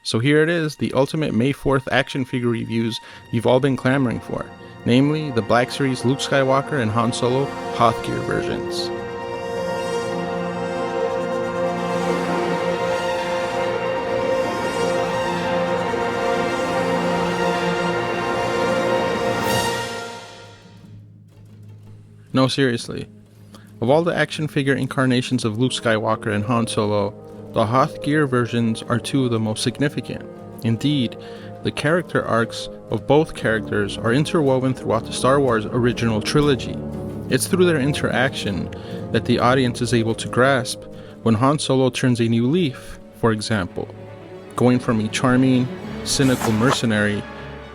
So here it is, the ultimate May 4th action figure reviews you've all been clamoring for, namely the Black Series Luke Skywalker and Han Solo Hoth gear versions. No, seriously. Of all the action figure incarnations of Luke Skywalker and Han Solo, the Hoth gear versions are two of the most significant. Indeed, the character arcs of both characters are interwoven throughout the Star Wars original trilogy. It's through their interaction that the audience is able to grasp when Han Solo turns a new leaf, for example, going from a charming, cynical mercenary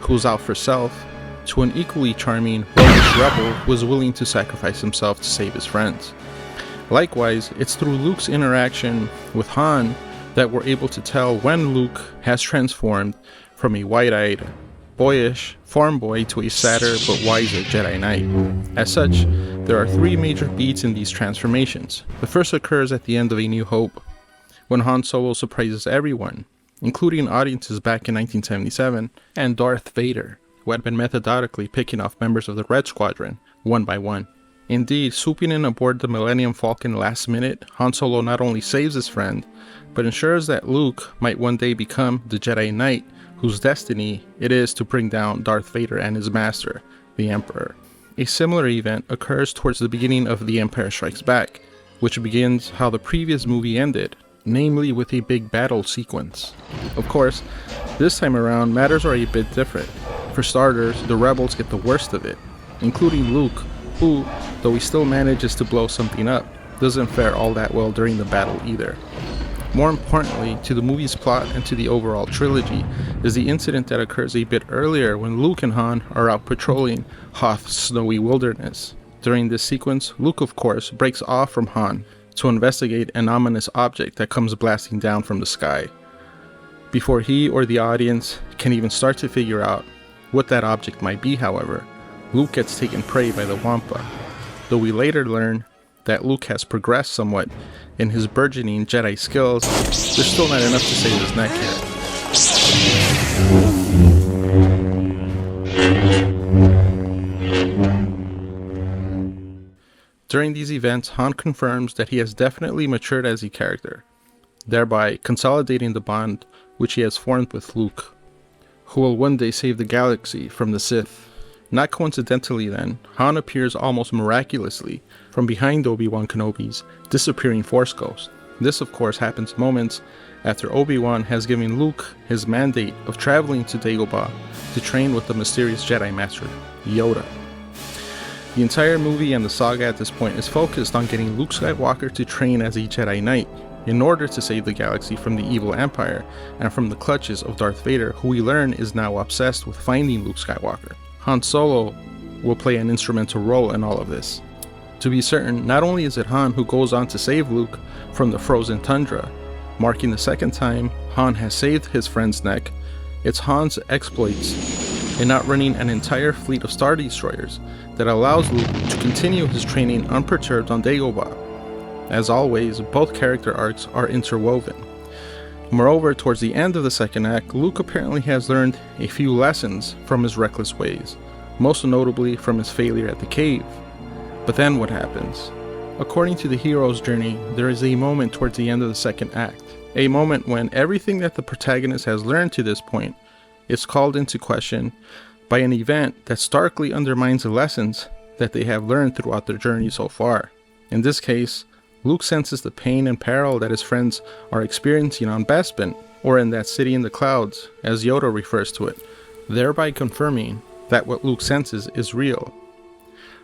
who's out for self to an equally charming, roguish rebel who was willing to sacrifice himself to save his friends. Likewise, it's through Luke's interaction with Han that we're able to tell when Luke has transformed from a wide-eyed, boyish farm boy to a sadder but wiser Jedi Knight. As such, there are three major beats in these transformations. The first occurs at the end of A New Hope, when Han Solo surprises everyone, including audiences back in 1977, and Darth Vader, who had been methodically picking off members of the Red Squadron, one by one. Indeed, swooping in aboard the Millennium Falcon last minute, Han Solo not only saves his friend, but ensures that Luke might one day become the Jedi Knight whose destiny it is to bring down Darth Vader and his master, the Emperor. A similar event occurs towards the beginning of The Empire Strikes Back, which begins how the previous movie ended, namely with a big battle sequence. Of course, this time around matters are a bit different. For starters, the rebels get the worst of it, including Luke, who, though he still manages to blow something up, doesn't fare all that well during the battle either. More importantly, to the movie's plot and to the overall trilogy, is the incident that occurs a bit earlier when Luke and Han are out patrolling Hoth's snowy wilderness. During this sequence, Luke of course breaks off from Han to investigate an ominous object that comes blasting down from the sky. Before he or the audience can even start to figure out what that object might be, however, Luke gets taken prey by the Wampa, though we later learn that Luke has progressed somewhat in his burgeoning Jedi skills. There's still not enough to save his neck yet. During these events, Han confirms that he has definitely matured as a character, thereby consolidating the bond which he has formed with Luke, who will one day save the galaxy from the Sith. Not coincidentally then, Han appears almost miraculously from behind Obi-Wan Kenobi's disappearing Force Ghost. This of course happens moments after Obi-Wan has given Luke his mandate of traveling to Dagobah to train with the mysterious Jedi Master, Yoda. The entire movie and the saga at this point is focused on getting Luke Skywalker to train as a Jedi Knight in order to save the galaxy from the evil Empire and from the clutches of Darth Vader, who we learn is now obsessed with finding Luke Skywalker. Han Solo will play an instrumental role in all of this. To be certain, not only is it Han who goes on to save Luke from the frozen tundra, marking the second time Han has saved his friend's neck, it's Han's exploits in outrunning an entire fleet of Star Destroyers that allows Luke to continue his training unperturbed on Dagobah. As always, both character arcs are interwoven. Moreover, towards the end of the second act, Luke apparently has learned a few lessons from his reckless ways, most notably from his failure at the cave. But then what happens? According to the hero's journey, there is a moment towards the end of the second act, a moment when everything that the protagonist has learned to this point is called into question by an event that starkly undermines the lessons that they have learned throughout their journey so far. In this case, Luke senses the pain and peril that his friends are experiencing on Bespin, or in that city in the clouds, as Yoda refers to it, thereby confirming that what Luke senses is real.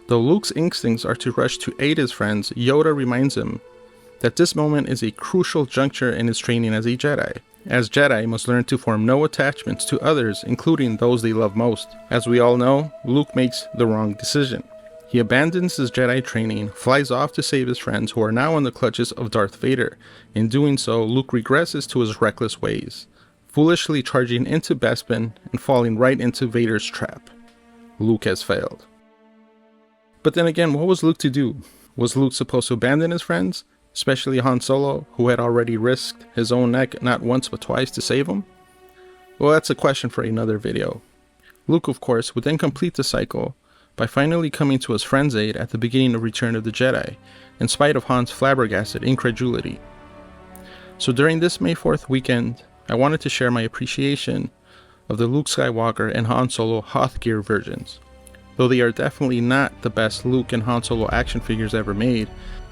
Though Luke's instincts are to rush to aid his friends, Yoda reminds him that this moment is a crucial juncture in his training as a Jedi, as Jedi must learn to form no attachments to others, including those they love most. As we all know, Luke makes the wrong decision. He abandons his Jedi training, flies off to save his friends who are now in the clutches of Darth Vader. In doing so, Luke regresses to his reckless ways, foolishly charging into Bespin and falling right into Vader's trap. Luke has failed. But then again, what was Luke to do? Was Luke supposed to abandon his friends, especially Han Solo, who had already risked his own neck not once but twice to save him? Well, that's a question for another video. Luke, of course, would then complete the cycle by finally coming to his friend's aid at the beginning of Return of the Jedi, in spite of Han's flabbergasted incredulity. So during this May 4th weekend, I wanted to share my appreciation of the Luke Skywalker and Han Solo Hoth gear versions. Though they are definitely not the best Luke and Han Solo action figures ever made,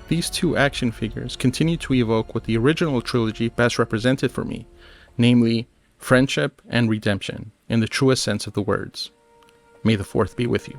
these two action figures continue to evoke what the original trilogy best represented for me, namely friendship and redemption, in the truest sense of the words. May the 4th be with you.